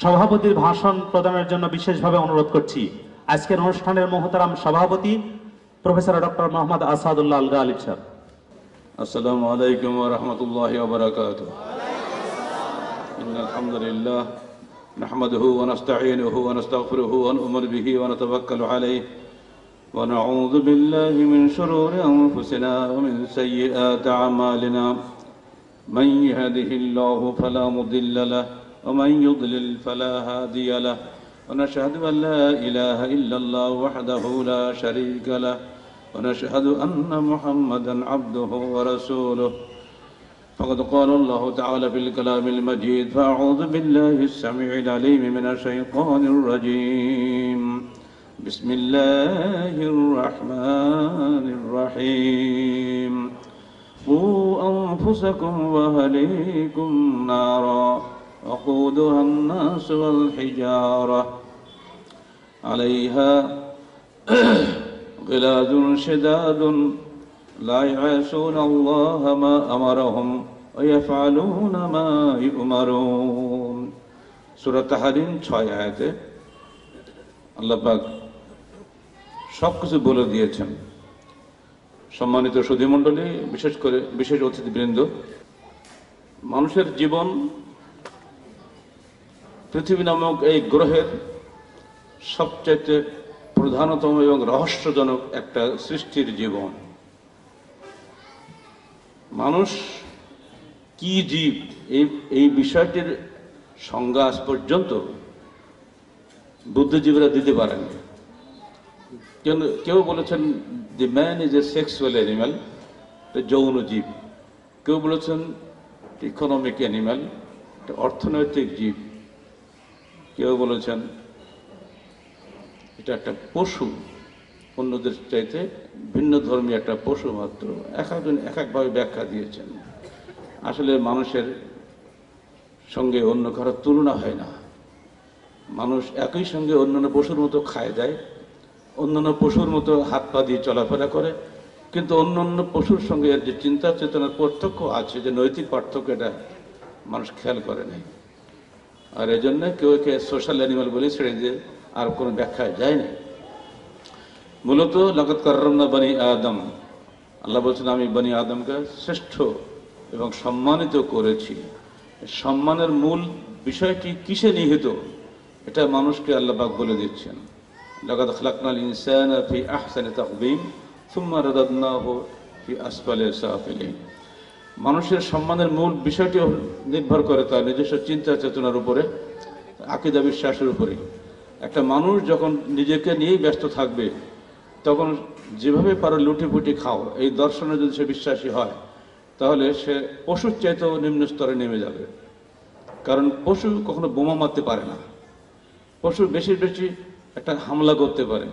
সভাপতির ভাষণ প্রদানের জন্য বিশেষভাবে অনুরোধ করছি আজকের অনুষ্ঠানের মোহতারাম সভাপতি প্রফেসর ডক্টর মোহাম্মদ আসাদুল্লাহ আল গালিব স্যার। আসসালামু আলাইকুম ওয়া রাহমাতুল্লাহি ওয়া বারাকাতুহু। ইন্নাল হামদুলিল্লাহ নাহমাদুহু ওয়া নাস্তাঈনুহু ওয়া নাস্তাগফিরুহু ওয়া নু'মিনু বিহি ওয়া নাতাওয়াক্কালু আলাইহি ওয়া নাউযু বিল্লাহি মিন শুরুরি আনফুসিনা ওয়া মিন সাইয়্যিআতি আ'মালিনা। মান ইয়াহদিহিল্লাহু ফালা মুদিল্লা লাহু ওয়া মান ইউদ্লিল ফালা হাদিয়া লাহু ওয়া নাশহাদু আন লা ইলাহা ইল্লাল্লাহু ওয়াহদাহু লা শারীকা লাহু ونشهد أن محمدا عبده ورسوله. فقد قال الله تعالى في الكلام المجيد: فأعوذ بالله السميع العليم من الشيطان الرجيم. بسم الله الرحمن الرحيم. قوا أنفسكم وأهليكم نارا وقودها الناس والحجارة عليها غلاظ شداد لا يعصون الله ما أمرهم ويفعلون ما يؤمرون. সূরা তাহরিম 6 আয়াতে আল্লাহ পাক সবকিছু বলে দিয়েছেন। সম্মানিত সুধীমণ্ডলী, বিশেষ করে বিশেষ অতিথিবৃন্দ, মানুষের জীবন পৃথিবী নামক এই গ্রহের সবচেয়ে প্রধানতম এবং রহস্যজনক একটা সৃষ্টির জীবন। মানুষ কি জীব এই বিষয়টির সংজ্ঞা আজ পর্যন্ত বুদ্ধিজীবীরা দিতে পারেন। কেউ বলেছেন the man is a sexual animal, যৌন জীব। কেউ বলেছেন ইকোনমিক অ্যানিম্যাল, অর্থনৈতিক জীব। কেউ বলেছেন এটা একটা পশু, অন্যদের চাইতে ভিন্ন ধর্মী একটা পশু মাত্র। একজন এক একভাবে ব্যাখ্যা দিয়েছেন। আসলে মানুষের সঙ্গে অন্য কারোর তুলনা হয় না। মানুষ একই সঙ্গে অন্যান্য পশুর মতো খায় দেয়, অন্যান্য পশুর মতো হাত পা দিয়ে চলাফেরা করে, কিন্তু অন্যান্য পশুর সঙ্গে এর যে চিন্তা চেতনার পার্থক্য আছে, যে নৈতিক পার্থক্য, এটা মানুষ খেয়াল করে নাই। আর এই জন্য কেউ কে সোশ্যাল অ্যানিমাল বলে ছেড়ে দিয়ে আর কোনো ব্যাখ্যায় যায় না। মূলত লাকাদ কাররামনা বনি আদম, আল্লাহ বলছেন আমি বনি আদমকে শ্রেষ্ঠ এবং সম্মানিত করেছি। সম্মানের মূল বিষয়টি কিসে নিহিত, এটা মানুষকে আল্লাহ পাক বলে দিচ্ছেন। লাকাদ খালাকনাল ইনসানা ফি আহসানি তাকওয়িম সুম্মা রাদাদনাহু ফি আসফালি সাফিলিন। মানুষের সম্মানের মূল বিষয়টি নির্ভর করে তার নিজস্ব চিন্তা চেতনার উপরে, আকীদা বিশ্বাসের উপরে। একটা মানুষ যখন নিজেকে নিয়েই ব্যস্ত থাকবে, তখন যেভাবে পারো লুটিপুটি খাও, এই দর্শনে যদি সে বিশ্বাসী হয়, তাহলে সে পশুর চাইতেও নিম্ন স্তরে নেমে যাবে। কারণ পশু কখনো বোমা মারতে পারে না। পশু বেশি বেশি একটা হামলা করতে পারে,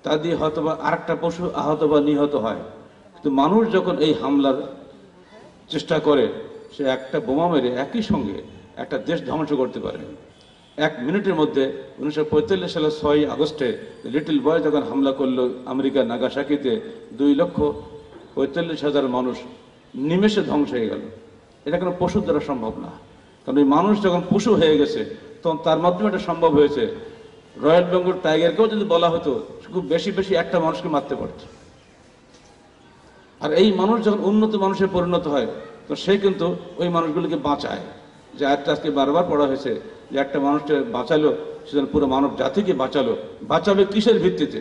তা দিয়ে হয়তো বা আরেকটা পশু আহত বা নিহত হয়। কিন্তু মানুষ যখন এই হামলার চেষ্টা করে, সে একটা বোমা মেরে একই সঙ্গে একটা দেশ ধ্বংস করতে পারে। 1 মিনিটের মধ্যে 1945 সালের 6 আগস্টে লিটল বয় যখন হামলা করলো আমেরিকার নাগাসাকিতে, 2,45,000 মানুষ নিমেষে ধ্বংস হয়ে গেল। এটা কোনো পশুর দ্বারা সম্ভব না। কারণ এই মানুষ যখন পশু হয়ে গেছে, তখন তার মাধ্যমে এটা সম্ভব হয়েছে। রয়্যাল বেঙ্গল টাইগারকেও যদি বলা হতো, খুব বেশি বেশি একটা মানুষকে মারতে পারত। আর এই মানুষ যখন উন্নত মানুষে পরিণত হয়, তো সে কিন্তু ওই মানুষগুলিকে বাঁচায়। যে একটা আজকে বারবার পড়া হয়েছে যে একটা মানুষকে বাঁচালো, সেজন্য পুরো মানব জাতিকে বাঁচালো। বাঁচাবে কিসের ভিত্তিতে?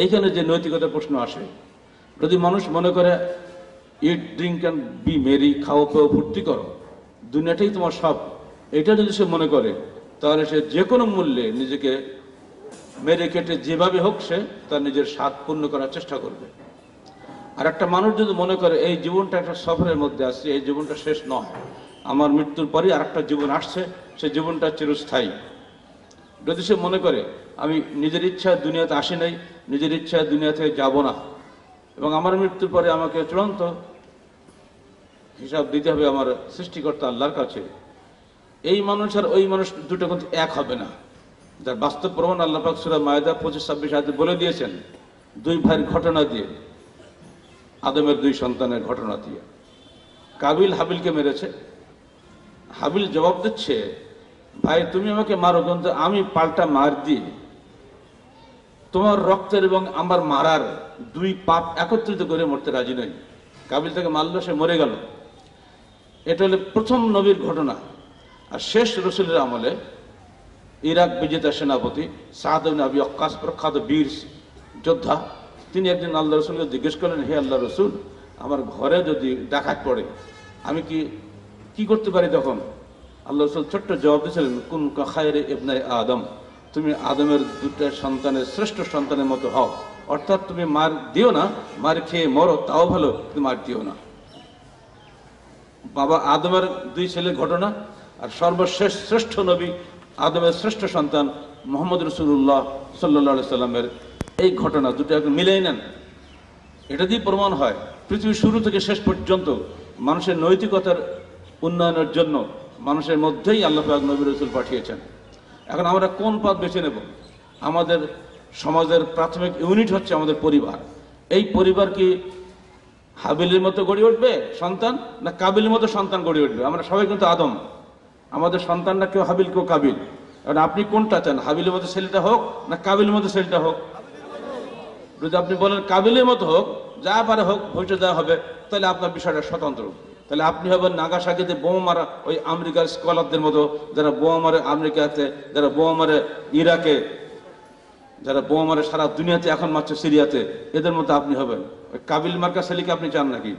এইখানে যে নৈতিকতার প্রশ্ন আসে। যদি মানুষ মনে করে ইট ড্রিঙ্ক অ্যান্ড বি মেরি, খাও পেও ফুর্তি করো, দুনিয়াটাই তোমার সব, এটা যদি সে মনে করে, তাহলে সে যে কোনো মূল্যে নিজেকে মেরে কেটে যেভাবে হোক সে তার নিজের স্বাদ পূর্ণ করার চেষ্টা করবে। আর একটা মানুষ যদি মনে করে এই জীবনটা একটা সফরের মধ্যে আসছে, এই জীবনটা শেষ নয়, আমার মৃত্যুর পরই আর একটা জীবন আসছে, সে জীবনটা চিরস্থায়ী। যদি সে মনে করে আমি নিজের ইচ্ছায় দুনিয়াতে আসি নাই, নিজের ইচ্ছায় দুনিয়া থেকে যাব না, এবং আমার মৃত্যুর পরে আমাকে চূড়ান্ত হিসাব দিতে হবে আমার সৃষ্টিকর্তা আল্লাহর কাছে, এই মানুষ আর ওই মানুষ দুটো কিন্তু এক হবে না। যার বাস্তব প্রমাণ আল্লাহ পাক সূরা মায়েদা 25-26 আয়াতে বলে দিয়েছেন, 2 ভাইয়ের ঘটনা দিয়ে, আদমের 2 সন্তানের ঘটনা দিয়ে। কাবিল হাবিলকে মেরেছে, হাবিল জবাব দিচ্ছে, ভাই তুমি আমাকে মারো, কিন্তু আমি পাল্টা মার দিয়ে তোমার রক্তের এবং আমার মারার দুই পাপ একত্রিত করে মরতে রাজি নই। কাবিল তাকে মারলো, সে মরে গেল। এটা হলো প্রথম নবীর ঘটনা। আর শেষ রসুলের আমলে ইরাক বিজেতা সেনাপতি সাদ ইবনে আবি ওয়াক্কাস, প্রখ্যাত বীর যোদ্ধা, তিনি একদিন আল্লাহ রসুলকে জিজ্ঞেস করলেন, হে আল্লাহ রসুল, আমার ঘরে যদি ডাকাত পড়ে আমি কি করতে পারি তখন? আল্লাহ রসুল ছোট্ট জবাব দিয়েছিলেন, কুন খায়রে ইবনে আদম, তুমি আদমের দুটো সন্তানের শ্রেষ্ঠ সন্তানের মতো হও। অর্থাৎ তুমি মার দিও না, মার খেয়ে মরো তাও ভালো, তুমি মার দিও না। বাবা আদমের দুই ছেলের ঘটনা আর সর্বশেষ শ্রেষ্ঠ নবী আদমের শ্রেষ্ঠ সন্তান মোহাম্মদ রসুল্লাহ সাল্লাল্লাহু সাল্লামের এই ঘটনা দুটো একটু মিলেই নেন। এটা দিয়ে প্রমাণ হয় পৃথিবীর শুরু থেকে শেষ পর্যন্ত মানুষের নৈতিকতার উন্নয়নের জন্য মানুষের মধ্যেই আল্লাহ পাক নবী রসুল পাঠিয়েছেন। এখন আমরা কোন পথ বেছে নেব? আমাদের সমাজের প্রাথমিক ইউনিট হচ্ছে আমাদের পরিবার। এই পরিবার কি হাবিলের মতো গড়ে উঠবে সন্তান, না কাবিলের মতো সন্তান গড়ে উঠবে? আমরা সবাই কিন্তু আদম, আমাদের সন্তানরা কেউ হাবিল কেউ কাবিল। এখন আপনি কোনটা চান, হাবিলের মতো ছেলেটা হোক না কাবিলের মতো ছেলেটা হোক? যদি আপনি বলেন কাবিলের মতো হোক, যা পারে হোক, ভবিষ্যৎ যা হবে, তাহলে আপনার বিষয়টা স্বতন্ত্র। তাহলে আপনি হবেন নাগাসাকিতে বোমা মারা ওই আমেরিকার স্কলারদের মতো, যারা বোমা মারে আমেরিকাতে, যারা বোমা মারে ইরাকে, যারা বোমা মারে সারা দুনিয়াতে, এখন মারছে সিরিয়াতে, এদের মতো আপনি হবেন। ওই কাবিল মার্কা ছেলেকে আপনি চান নাকি?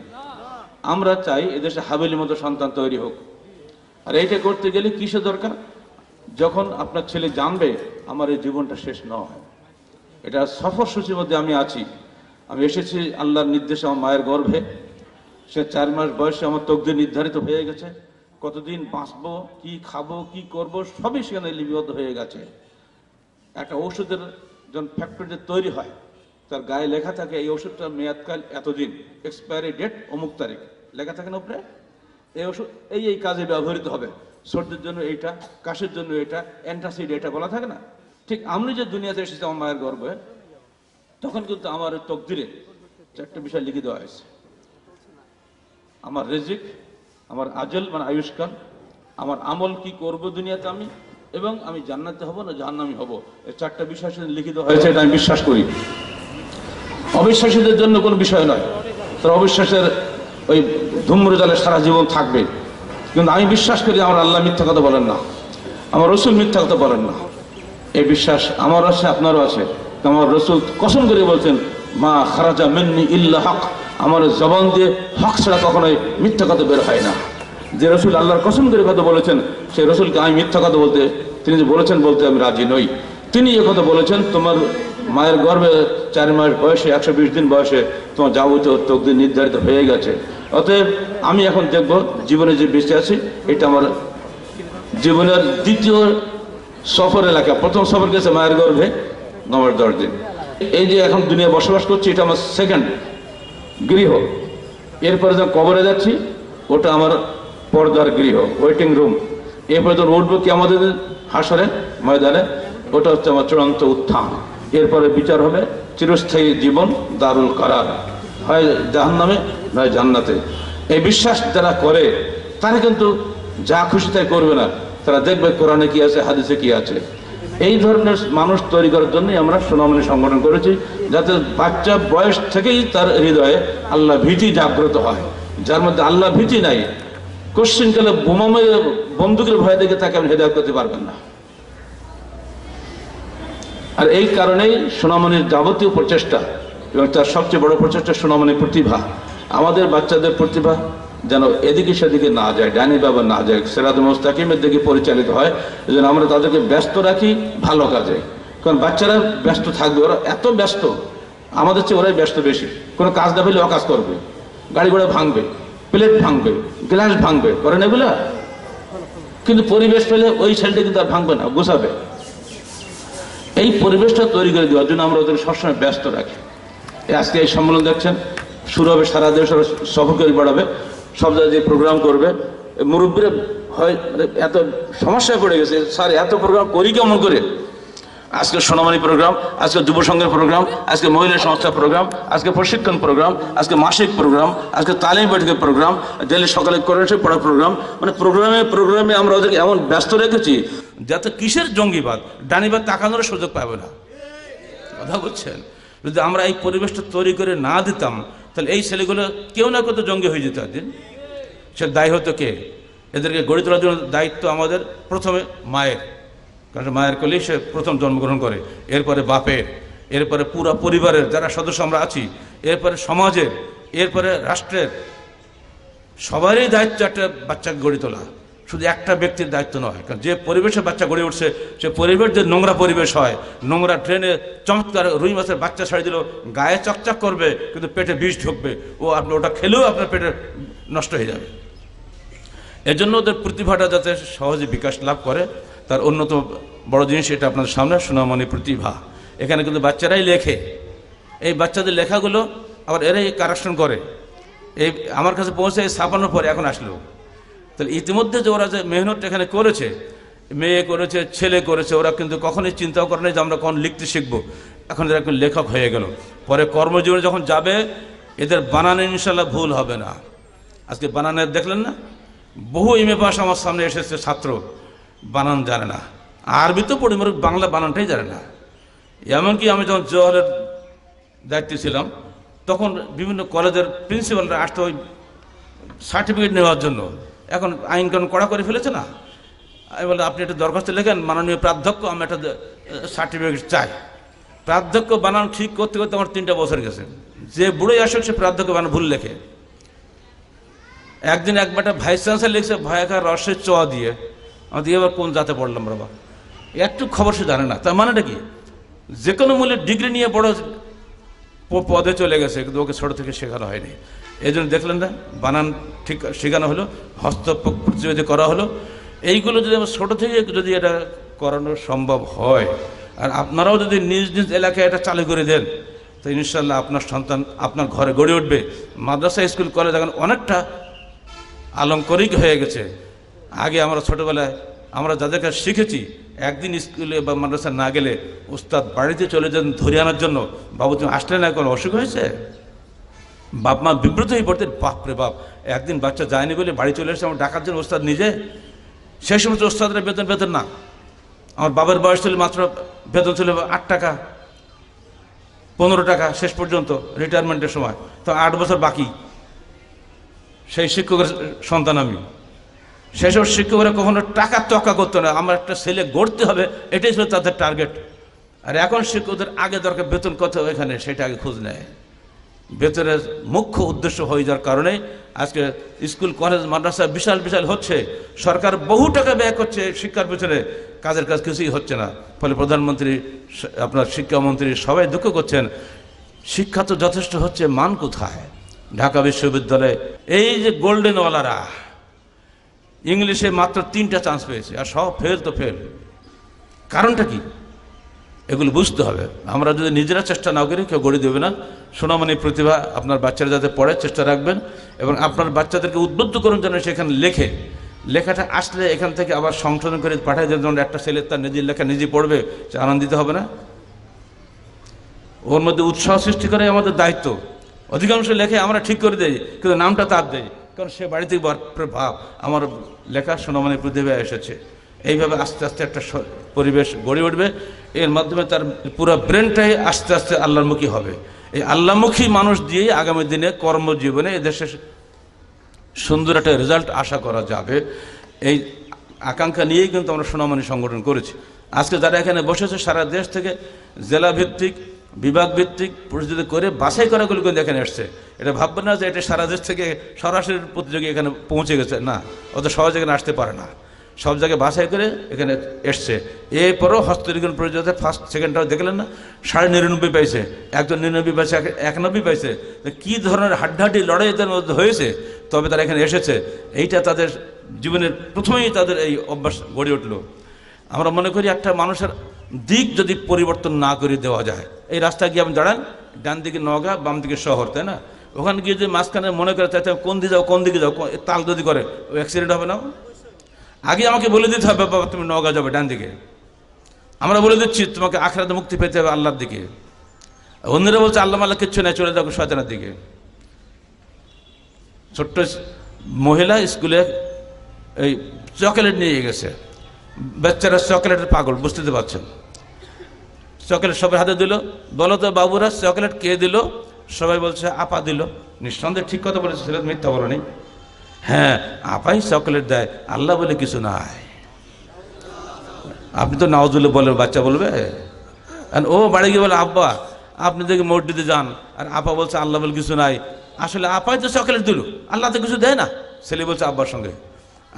আমরা চাই এদেশে হাবিলের মতো সন্তান তৈরি হোক। আর এইটা করতে গেলে কিসের দরকার? যখন আপনার ছেলে জানবে আমার এই জীবনটা শেষ নয়। এটা সফর সূচির মধ্যে আমি আছি। আমি এসেছি আল্লাহর নির্দেশে আমার মায়ের গর্ভে। সে 4 মাস বয়সে আমার তকদির নির্ধারিত হয়ে গেছে। কতদিন বাঁচবো, কি খাবো, কি করব, সবই সেখানে লিপিবদ্ধ হয়ে গেছে। একটা ওষুধের যখন ফ্যাক্টরিতে তৈরি হয়, তার গায়ে লেখা থাকে এই ওষুধটা মেয়াদকাল এতদিন, এক্সপায়ারি ডেট অমুক তারিখ লেখা থাকে না উপরে। এই ওষুধ এই কাজে ব্যবহৃত হবে, সর্দির জন্য এইটা, কাশির জন্য এটা, অ্যান্টাসিড এটা বলা থাকে না। ঠিক আমি যে দুনিয়াতে এসেছি আমার মায়ের গর্ভে, তখন কিন্তু আমার তকদিরে 4টে বিষয় লিখে দেওয়া হয়েছে। আমার রিজিক, আমার আজল মানে আয়ুষ্কাল, আমার আমল কি করব দুনিয়াতে আমি, এবং আমি জান্নাতে হব না জাহান্নামী হব। এই 4টা বিষয় লিখিত হয়েছে, এটা আমি বিশ্বাস করি। অবিশ্বাসীদের জন্য কোনো বিষয় নয়, তার অবিশ্বাসের ওই ধূম্রজালে সারা জীবন থাকবে। কিন্তু আমি বিশ্বাস করি আমার আল্লাহ মিথ্যা কথা বলেন না, আমার রসুল মিথ্যা কথা বলেন না। এই বিশ্বাস আমার আছে, আপনারও আছে। আমার রসুল কসম করে বলছেন, মা খারাজা মিন্নি ইল্লা হক, আমার জবান দিয়ে হক ছাড়া কখনোই মিথ্যা কথা বের হয় না। যে রসুল আল্লাহর কসম করে কথা বলেছেন, সেই রসুলকে আমি মিথ্যা কথা বলতে, তিনি যে বলেছেন বলতে আমি রাজি নই। তিনি এ কথা বলেছেন, তোমার মায়ের গর্ভে 4 মাস বয়সে, 120 দিন বয়সে তোমার যাবতীয় তকদির নির্ধারিত হয়ে গেছে। অতএব আমি এখন দেখব জীবনে যে বেঁচে আছি, এটা আমার জীবনের দ্বিতীয় সফর এলাকা। প্রথম সফর গেছে মায়ের গর্ভে 9 মাস 10 দিন। এই যে এখন দুনিয়া বসবাস করছি, এটা আমার সেকেন্ড গৃহ। এরপরে যখন কবরে যাচ্ছি, ওটা আমার পর্দার গৃহ, ওয়েটিং রুম। এরপরে যখন উঠবো কি আমাদের হাসরে ময়দানে, ওটা হচ্ছে আমার চূড়ান্ত উত্থান। এরপরে বিচার হবে চিরস্থায়ী জীবন, দারুল কারার, হয় জাহান্নামে নয় জান্নাতে। এই বিশ্বাস যারা করে তারা কিন্তু যা খুশি তাই করবে না, তারা দেখবে কোরআনে কি আছে, হাদিসে কি আছে। এই ধরনের মানুষ তৈরি করার জন্যই আমরা সোনামণি সংগঠন করেছি, যাতে বাচ্চা বয়স থেকেই তার হৃদয়ে আল্লাহ ভীতি জাগ্রত হয়। যার মধ্যে আল্লাহ ভীতি নাই, কোশ্চিনকালে বোমা মেরে বন্দুকের ভয় দেখে তাকে আপনি হেদায়েত করতে পারবেন না। আর এই কারণেই সোনামণির যাবতীয় প্রচেষ্টা, এবং তার সবচেয়ে বড় প্রচেষ্টা সোনামণির প্রতিভা। আমাদের বাচ্চাদের প্রতিভা যেন এদিকে সেদিকে না যায়, ডাইনি বাবা না যায়, সিরাতুল মুস্তাকিমের দিকে পরিচালিত হয়। এই জন্য আমরা তাদেরকে ব্যস্ত রাখি ভালো কাজে। কারণ বাচ্চারা ব্যস্ত থাকবে, ওরা এত ব্যস্ত, আমাদের চেয়ে ওরাই ব্যস্ত বেশি। কোনো কাজ না পেলে অকাজ করবে, গাড়ি ঘোড়া ভাঙবে, প্লেট ভাঙবে, গ্লাস ভাঙবে, করেন এগুলা। কিন্তু পরিবেশ পেলে ওই ছেলেটা কিন্তু আর ভাঙবে না, গোছাবে। এই পরিবেশটা তৈরি করে দেওয়ার জন্য আমরা ওদের সবসময় ব্যস্ত রাখি। আজকে এই সম্মেলন দেখছেন, শুরু হবে সারা দেশ, সফর করে বাড়াবে, সব জায়গায় যে প্রোগ্রাম করবে। মুরব্বীরা হয় এত সমস্যায় পড়ে গেছে, স্যার এত প্রোগ্রাম করি কেমন করে? আজকে সোনামণি প্রোগ্রাম, আজকে যুব সংঘের প্রোগ্রাম, আজকে মহিলা সংস্থার প্রোগ্রাম, আজকে প্রশিক্ষণ প্রোগ্রাম, আজকে মাসিক প্রোগ্রাম, আজকে তালিম বৈঠকের প্রোগ্রাম, ডেলি সকালে কোরআন পড়ার প্রোগ্রাম, মানে প্রোগ্রামে আমরা ওদেরকে এমন ব্যস্ত রেখেছি যাতে কিসের জঙ্গিবাদ, ডানিবাদ তাকানোর সুযোগ পাবে না। কথা বলছেন? যদি আমরা এই পরিবেশটা তৈরি করে না দিতাম তাহলে এই ছেলেগুলো কেউ না কত জঙ্গি হয়ে যেত একদিন। সে দায়ী হতো কে? এদেরকে গড়ে তোলার জন্য দায়িত্ব আমাদের প্রথমে মায়ের, কারণ মায়ের কোলেই সে প্রথম জন্মগ্রহণ করে, এরপরে বাপের, এরপরে পুরো পরিবারের যারা সদস্য আমরা আছি, এরপরে সমাজের, এরপরে রাষ্ট্রের। সবারই দায়িত্ব একটা বাচ্চাকে গড়ে তোলা, শুধু একটা ব্যক্তির দায়িত্ব নয়। কারণ যে পরিবেশে বাচ্চা গড়ে উঠছে সে পরিবেশ যে নোংরা পরিবেশ হয়, নোংরা ট্রেনে চমৎকার রুই মাছের বাচ্চা ছাড়ি দিল, গায়ে চকচক করবে কিন্তু পেটে বিষ ঢুকবে, আপনি ওটা খেলেও আপনার পেটে নষ্ট হয়ে যাবে। এজন্য ওদের প্রতিভাটা যাতে সহজে বিকাশ লাভ করে তার অন্যতম বড় জিনিস এটা আপনাদের সামনে সোনামণি প্রতিভা। এখানে কিন্তু বাচ্চারাই লেখে, এই বাচ্চাদের লেখাগুলো আবার এরাই কারেকশন করে। এই আমার কাছে পৌঁছে ছাপানোর পরে এখন আসলো। তাহলে ইতিমধ্যে যে ওরা যে মেহনতটা এখানে করেছে, মেয়ে করেছে, ছেলে করেছে, ওরা কিন্তু কখনোই চিন্তাও করে না যে আমরা কখন লিখতে শিখবো। এখন এরা একজন লেখক হয়ে গেল, পরে কর্মজীবনে যখন যাবে এদের বানানে ইনশাল্লাহ ভুল হবে না। আজকে বানানের দেখলেন না, বহু এমএ পাস আমার সামনে এসেছে ছাত্র, বানান জানে না, আরবি তো পড়ি মরে বাংলা বানানটাই জানে না। এমনকি আমি যখন জওহরের দায়িত্বে ছিলাম তখন বিভিন্ন কলেজের প্রিন্সিপালরা আসতো ওই সার্টিফিকেট নেওয়ার জন্য। এখন আইন কানুন কড়া করে ফেলেছে না, আমি বললাম আপনি একটা দরখাস্ত লেখেন, মাননীয় প্রাধ্যক্ষ আমি একটা সার্টিফিকেট চাই। প্রাধ্যক্ষ বানান ঠিক করতে করতে আমার 3টা বছর গেছে। যে বুড়োই আসুক সে প্রাধ্যক্ষ বানান ভুল লেখে। একদিন একবারটা ভাইস চ্যান্সেলর লিখছে ভয়াকার রসের চ দিয়ে, আমাদের এবার কোন জাতে পড়লাম বাবা, একটু খবর সে জানে না। তার মানেটা কি? যে কোনো মূল্যে ডিগ্রি নিয়ে বড় পদে চলে গেছে, কিন্তু ওকে ছোটো থেকে শেখানো হয়নি। এই জন্য দেখলেন না, বানান ঠিক শেখানো হলো, হস্তপ্রতিযোগিতা করা হলো। এইগুলো যদি আমার ছোটো থেকে যদি এটা করানো সম্ভব হয়, আর আপনারাও যদি নিজ নিজ এলাকায় এটা চালু করে দেন, তো ইনশাল্লাহ আপনার সন্তান আপনার ঘরে গড়ে উঠবে। মাদ্রাসা, স্কুল, কলেজ এখন অনেকটা আলংকারিক হয়ে গেছে। আগে আমরা ছোটোবেলায় আমরা যাদের কাছে শিখেছি, একদিন স্কুলে বা মাদ্রাসা না গেলে উস্তাদ বাড়িতে চলে যান ধরে আনার জন্য, বাবু তুমি আসলে না, কোনো অসুখ হয়েছে? বাপ মা বিব্রত হয়ে পড়তেন, বাপরে বাপ, একদিন বাচ্চা যায়নি বলে বাড়ি চলে এসেছে আমার ডাকার জন্য উস্তাদ নিজে। সেই সমস্ত উস্তাদরা বেতন না। আমার বাবার বয়স ছিল মাত্র বেতন ছিল 8 টাকা 15 টাকা শেষ পর্যন্ত রিটায়ারমেন্টের সময়, তো 8 বছর বাকি। সেই শিক্ষকের সন্তান আমি। সেসব শিক্ষকরা কখনো টাকার তক্কা করতো না, আমার একটা ছেলে গড়তে হবে, এটাই ছিল তাদের টার্গেট। আর এখন শিক্ষকদের আগে দরকার বেতন কত এখানে সেটা আগে খোঁজ নেয়। বেতনের মুখ্য উদ্দেশ্য হয়ে যাওয়ার কারণে আজকে স্কুল, কলেজ, মাদ্রাসা বিশাল বিশাল হচ্ছে, সরকার বহু টাকা ব্যয় করছে শিক্ষার পেছনে, কাজের কাজ কিছুই হচ্ছে না। ফলে প্রধানমন্ত্রী, আপনার শিক্ষামন্ত্রী সবাই দুঃখ করছেন, শিক্ষা তো যথেষ্ট হচ্ছে, মান কোথায়? ঢাকা বিশ্ববিদ্যালয়ে এই যে গোল্ডেনওয়ালারা ইংলিশে মাত্র 3টা চান্স পেয়েছে, আর সব ফেল তো ফেল। কারণটা কি? এগুলো বুঝতে হবে। আমরা যদি নিজেরা চেষ্টা না করি কেউ গড়ে দেবে না। সোনামণি প্রতিভা আপনার বাচ্চারা যাতে পড়ে চেষ্টা রাখবেন, এবং আপনার বাচ্চাদেরকে উদ্বুদ্ধ করুন যেন সেখানে লেখে। লেখাটা আসলে এখান থেকে আবার সংশোধন করে পাঠায় দেন, যেমন একটা ছেলে তার নিজের লেখা নিজে পড়বে, সে আনন্দিত হবে না? ওর মধ্যে উৎসাহ সৃষ্টি করে আমাদের দায়িত্ব। অধিকাংশ লেখে আমরা ঠিক করে দেই, কিন্তু নামটা তার দেয়, কারণ সে বাড়িতে ভাব আমার লেখা সোনামণি প্রতিভা এসেছে। এইভাবে আস্তে আস্তে একটা পরিবেশ গড়ে উঠবে, এর মাধ্যমে তার পুরো ব্রেনটাই আস্তে আস্তে আল্লাহমুখী হবে। এই আল্লাহমুখী মানুষ দিয়েই আগামী দিনে কর্মজীবনে এদেশে সুন্দর একটা রেজাল্ট আশা করা যাবে। এই আকাঙ্ক্ষা নিয়েই কিন্তু আমরা সোনামণি সংগঠন করেছি। আজকে যারা এখানে বসেছে সারা দেশ থেকে জেলা ভিত্তিক, বিভাগ ভিত্তিক প্রতিযোগিতা করে বাছাই করাগুলো কিন্তু এখানে এসছে। এটা ভাববেন না যে এটা সারা দেশ থেকে সরাসরি প্রতিযোগী এখানে পৌঁছে গেছে, না, অত সহজে এখানে আসতে পারে না। সব জায়গায় বাছাই করে এখানে এসছে। এরপরও হস্তলিখন প্রতিযোগিতা ফার্স্ট সেকেন্ডটাও দেখলেন না, 99.5 পাইছে, একজন 99 পাইছে, 91 পাইছে। কী ধরনের হাড্ডাহাড্ডি লড়াই এদের মধ্যে হয়েছে, তবে তারা এখানে এসেছে। এইটা তাদের জীবনের প্রথমেই তাদের এই অভ্যাস গড়ে উঠলো। আমরা মনে করি একটা মানুষের দিক যদি পরিবর্তন না করে দেওয়া যায়, এই রাস্তায় গিয়ে আপনি দাঁড়ান, ডান দিকে নওগাঁ, বাম দিকে শহর, তাই না? ওখানে গিয়ে যদি মাঝখানে মনে করে চাইতে কোন দিকে যাও, কোন দিকে যাও, তাল যদি করে অ্যাক্সিডেন্ট হবে না? আগে আমাকে বলে দিতে হবে বাবা তুমি নওগাঁ যাবে ডান দিকে, আমরা বলে দিচ্ছি তোমাকে আখিরাতে মুক্তি পেতে হবে আল্লাহর দিকে। অন্যরা বলছে আল্লাহ মাল্লাহ কিচ্ছু নেই, চলে যাও শয়তানের দিকে। ছোট্ট মহিলা স্কুলে এই চকলেট নিয়ে গেছে, বাচ্চারা চকলেটের পাগল, বুঝতে তো পারছেন। চকলেট সবাই হাতে দিল, বলো তো বাবুরা চকলেট কে দিল? সবাই বলছে আপা দিল। নিঃসন্দেহে ঠিক কথা বলেছে, ছেলে মিথ্যা বলো নেই। হ্যাঁ, আপাই চকলেট দেয়, আল্লাহ বলে কিছু নাই। আপনি তো নাওজুল্লাহ বলে বাচ্চা বলবে, আর ও বাড়ি গিয়ে বলে আব্বা আপনি দেখে মসজিদে যান, আর আপা বলছে আল্লাহ বলে কিছু নাই। আসলে আপাই তো চকলেট দিল, আল্লাহ তো কিছু দেয় না। ছেলে বলছে আব্বার সঙ্গে,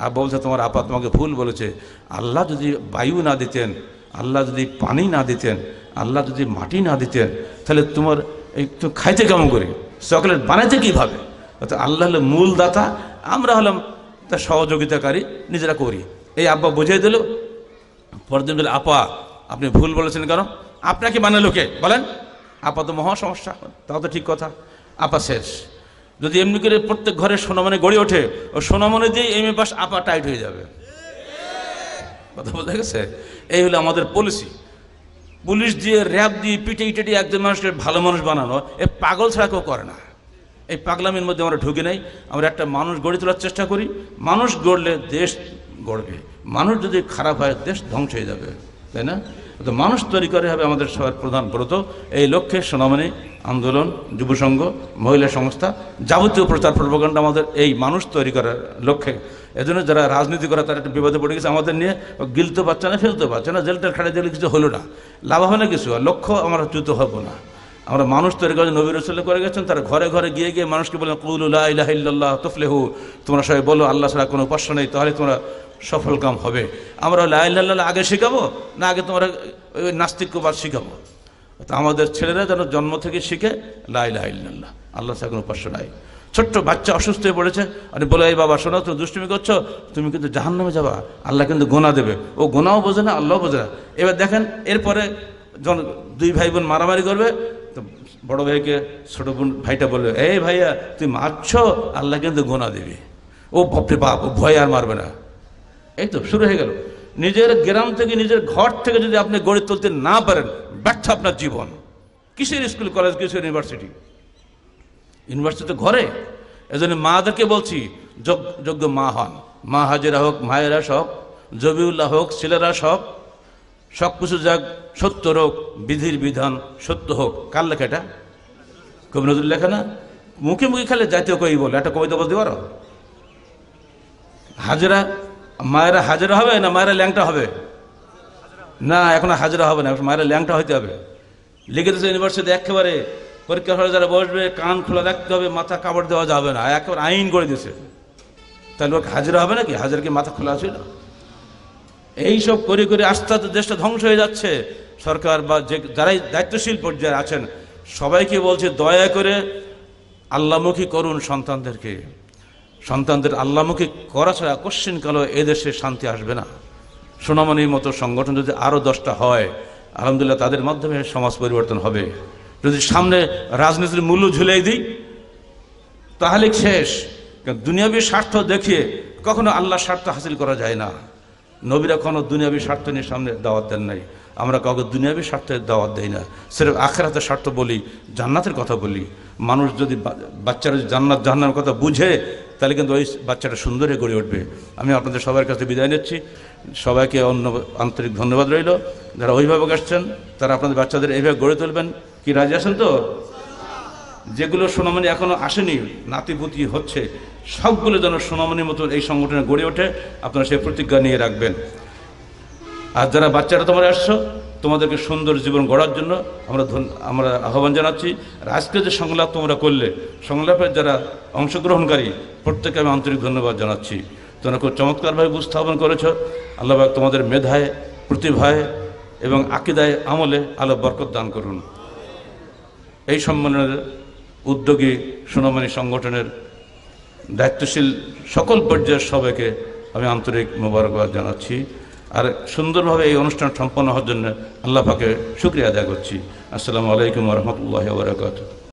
আব্বা বলছে তোমার আপা তোমাকে ভুল বলেছে। আল্লাহ যদি বায়ু না দিতেন, আল্লাহ যদি পানি না দিতেন, আল্লাহ যদি মাটি না দিতেন, তাহলে তোমার এই তো খাইতে কেমন করে, চকলেট বানাইতে কীভাবে? অর্থাৎ আল্লাহ হলো মূল দাতা, আমরা হলাম তার সহযোগিতাকারী, নিজেরা করি। এই আব্বা বুঝিয়ে দিল। পরের দিন বলে আপা আপনি ভুল বলেছেন কেন? আপনাকে বানালো কে বলেন? আপা তো মহা সমস্যা। তাও তো ঠিক কথা। আপা শেষ। যদি এমনি করে প্রত্যেক ঘরে সোনামণি গড়ে ওঠে, ও সোনামণি দিয়ে এমএ পাস আপা টাইট হয়ে যাবে। কথা বোঝা গেছে? এই হলো আমাদের পলিসি। পুলিশ দিয়ে র্যাব দিয়ে পিটে ইটেটি একজন মানুষকে ভালো মানুষ বানানো, এ পাগল ছাড়া কেউ করে না। এই পাগলামির মধ্যে আমরা ঢুকে নেই। আমরা একটা মানুষ গড়ে তোলার চেষ্টা করি। মানুষ গড়লে দেশ গড়বে, মানুষ যদি খারাপ হয় দেশ ধ্বংস হয়ে যাবে, তাই না? তো মানুষ তৈরি করে হবে আমাদের সবার প্রধান ব্রত। এই লক্ষ্যে সোনামণি আন্দোলন, যুবসংঘ, মহিলা সংস্থা, যাবতীয় প্রচার প্রপাগান্ডা আমাদের এই মানুষ তৈরি করার লক্ষ্যে। এজন্য যারা রাজনীতি করে তারা একটা বিপদে পড়ে গেছে, আমাদের নিয়ে গিলতে পারছে না, ফেলতে পারছে না, জেলটার খাড়ে দিলে কিছু হলো না, লাভ হবে না কিছু, আর লক্ষ্য আমরা চ্যুত হব না। আমরা মানুষ তৈরি করে নবী রাসূল করে গেছেন, তারা ঘরে ঘরে গিয়ে গিয়ে মানুষকে বলেন কুলু লা ইলাহা ইল্লাল্লাহ তুফলিহু, তোমরা সবাই বলো আল্লাহ ছাড়া কোনো উপাস্য নেই, তাহলে তোমরা সফল কাম হবে। আমরা লা ইলাহা ইল্লাল্লাহ আগে শেখাবো না আগে তোমরা ওই নাস্তিক্যবাদ শিখাবো? তো আমাদের ছেলেরা যেন জন্ম থেকে শিখে লা ইলাহা ইল্লাল্লাহ, আল্লাহ ছাড়া কোনো উপাস্য নাই। ছোট্ট বাচ্চা অসুস্থ হয়ে পড়েছে, আর বলে এই বাবা শোনো, তুমি দুষ্টুমি করছো, তুমি কিন্তু জাহান্নামে যাবা, আল্লাহ কিন্তু গোনা দেবে। ও গোনাও বোঝে না, আল্লাহও বোঝে না। এবার দেখেন এরপরে যখন দুই ভাই বোন মারামারি করবে, তো বড় ভাইকে ছোট বোন ভাইটা বলবে এই ভাইয়া তুই মারছ, আল্লাহ কিন্তু গোনা দেবে। ও বাপরে বাপ, ও ভয় আর মারবে না। এই তো শুরু হয়ে গেল। নিজের গ্রাম থেকে নিজের ঘর থেকে যদি আপনি গড়ে তুলতে না পারেন, ব্যর্থ আপনার জীবন। কিসের স্কুল কলেজ, কিসের ইউনিভার্সিটি? ইউনিভার্সিটি তো ঘরে। এজন্য মাদেরকে বলছি যোগ্য মা হন। মা হাজেরা হোক, মায়েরা সব, জবিউল্লাহ হোক, ছেলেরা সব, সব কিছু যাক সত্য হোক, বিধির বিধান সত্য হোক। কার লেখা এটা? কবি নজরুল লেখা না? মুখে মুখে খেলে জাতীয় কবি বলে, একটা কবিতা বলতে পারো? হাজেরা, মায়েরা হাজেরা হবে না মায়েরা ল্যাংটা হবে? না, এখন হাজেরা হবে না, মায়েরা ল্যাংটা হইতে হবে। লিখে দিয়েছে ইউনিভার্সিটি একেবারে পরীক্ষা হলে যারা বসবে কান খোলা রাখতে হবে, মাথা কাপড় দেওয়া যাবে না, একেবারে আইন করে দিয়েছে। তাহলে ওকে হাজিরা হবে নাকি? হাজার কি মাথা খোলা ছিল? এইসব করে করে আস্তে আস্তে দেশটা ধ্বংস হয়ে যাচ্ছে। সরকার বা যে যারাই দায়িত্বশীল পর্যায়ে আছেন সবাইকে বলছে দয়া করে আল্লাহমুখী করুন সন্তানদেরকে। সন্তানদের আল্লাহমুখী করা ছাড়া কোশ্চিনকালেও এদেশে শান্তি আসবে না। সোনামণির মতো সংগঠন যদি আরও 10টা হয়, আলহামদুলিল্লাহ তাদের মাধ্যমে সমাজ পরিবর্তন হবে। যদি সামনে রাজনীতির মূল্য ঝুলিয়ে দিই তাহলে শেষ। দুনিয়াবী স্বার্থ দেখিয়ে কখনো আল্লাহর স্বার্থ হাসিল করা যায় না। নবীরা কোনো দুনিয়াবী স্বার্থ নিয়ে সামনে দাওয়াত দেন নাই, আমরা কাউকে দুনিয়াবী স্বার্থের দাওয়াত দেই না। সির্ফ আখিরাতের স্বার্থ বলি, জান্নাতের কথা বলি। মানুষ যদি বাচ্চারা যদি জান্নাত জাহান্নামের কথা বুঝে তাহলে কিন্তু ওই বাচ্চাটা সুন্দরই গড়ে উঠবে। আমি আপনাদের সবার কাছে বিদায় নিচ্ছি। সবাইকে আন্তরিক ধন্যবাদ রইল। যারা অভিভাবক আসছেন তারা আপনাদের বাচ্চাদের এইভাবে গড়ে তুলবেন। কি রাজি আছেন তো? যেগুলো সোনামণি এখনো আসেনি, নাতিপুতি হচ্ছে, সবগুলো যেন সোনামণির মতো এই সংগঠনে গড়ে ওঠে, আপনারা সেই প্রতিজ্ঞা নিয়ে রাখবেন। আর যারা বাচ্চারা তোমরা আসছো, তোমাদেরকে সুন্দর জীবন গড়ার জন্য আমরা আহ্বান জানাচ্ছি। আর আজকে যে সংলাপ তোমরা করলে, সংলাপের যারা অংশগ্রহণকারী প্রত্যেকে আমি আন্তরিক ধন্যবাদ জানাচ্ছি। তোমরা খুব চমৎকারভাবে উপস্থাপন করেছ। আল্লাহ পাক তোমাদের মেধায়, প্রতিভায় এবং আকীদায় আমলে আল্লাহ বরকত দান করুন। এই সম্মেলনের উদ্যোগী সোনামণি সংগঠনের দায়িত্বশীল সকল পর্যায়ের সবাইকে আমি আন্তরিক মোবারকবাদ জানাচ্ছি। আর সুন্দরভাবে এই অনুষ্ঠান সম্পন্ন হওয়ার জন্য আল্লাহ পাকে শুকরিয়া আদায় করছি। আসসালামু আলাইকুম ওয়া রাহমাতুল্লাহি ওয়া বারাকাতুহু।